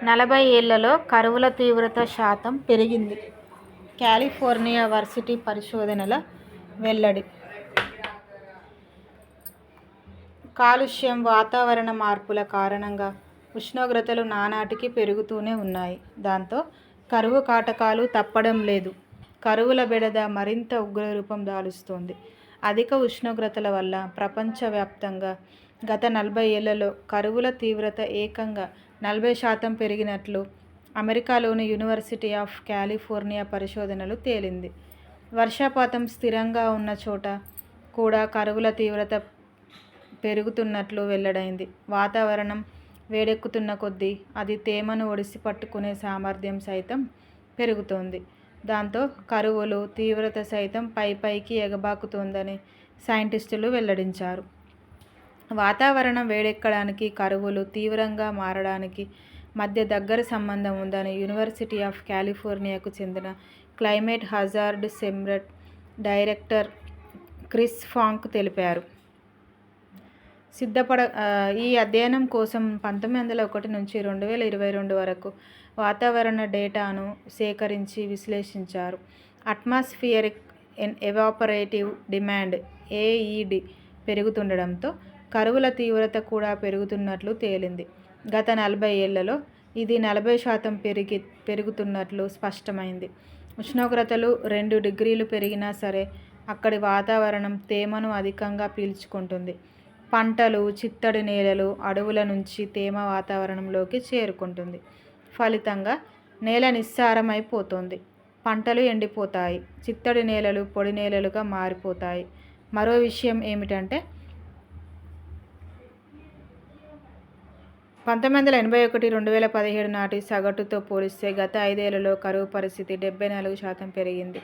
40 ఏళ్లలో కరువుల తీవ్రత శాతం పెరిగింది. కాలిఫోర్నియా వర్సిటీ పరిశోధనల వెల్లడి. కాలుష్యం, వాతావరణ మార్పుల కారణంగా ఉష్ణోగ్రతలు నానాటికీ పెరుగుతూనే ఉన్నాయి. దాంతో కరువు కాటకాలు తప్పడం లేదు. కరువుల బెడద మరింత ఉగ్రరూపం దాలుస్తోంది. అధిక ఉష్ణోగ్రతల వల్ల ప్రపంచవ్యాప్తంగా గత 40 ఏళ్లలో కరువుల తీవ్రత ఏకంగా 40% పెరిగినట్లు అమెరికాలోని యూనివర్సిటీ ఆఫ్ కాలిఫోర్నియా పరిశోధనలు తేలింది. వర్షపాతం స్థిరంగా ఉన్న చోట కూడా కరువుల తీవ్రత పెరుగుతున్నట్లు వెల్లడైంది. వాతావరణం వేడెక్కుతున్న కొద్దీ అది తేమను ఒడిసి పట్టుకునే సామర్థ్యం సైతం పెరుగుతోంది. దాంతో కరువుల తీవ్రత సైతం పైకి ఎగబాకుతోందని సైంటిస్టులు వెల్లడించారు. వాతావరణం వేడెక్కడానికి, కరువులు తీవ్రంగా మారడానికి మధ్య దగ్గరి సంబంధం ఉందని యూనివర్సిటీ ఆఫ్ కాలిఫోర్నియాకు చెందిన climate hazard centre director Chris Funk తెలిపారు. ఈ అధ్యయనం కోసం 1901 నుంచి 2022 వరకు వాతావరణ డేటాను సేకరించి విశ్లేషించారు. అట్మాస్ఫియరిక్ ఎవాపరేటివ్ డిమాండ్ (AED) పెరుగుతుండటంతో కరువుల తీవ్రత కూడా పెరుగుతున్నట్లు తేలింది. గత 40 ఏళ్లలో ఇది 40% పెరుగుతున్నట్లు స్పష్టమైంది. ఉష్ణోగ్రతలు 2 డిగ్రీలు పెరిగినా సరే అక్కడి వాతావరణం తేమను అధికంగా పీల్చుకుంటుంది. పంటలు, చిత్తడి నేలలు, అడవుల నుంచి తేమ వాతావరణంలోకి చేరుకుంటుంది. ఫలితంగా నేల నిస్సారమైపోతోంది. పంటలు ఎండిపోతాయి. చిత్తడి నేలలు పొడి నేలలుగా మారిపోతాయి. మరో విషయం ఏమిటంటే 1981-2017 నాటి సగటుతో పోలిస్తే గత 5 ఏళ్లలో కరువు పరిస్థితి 74% పెరిగింది.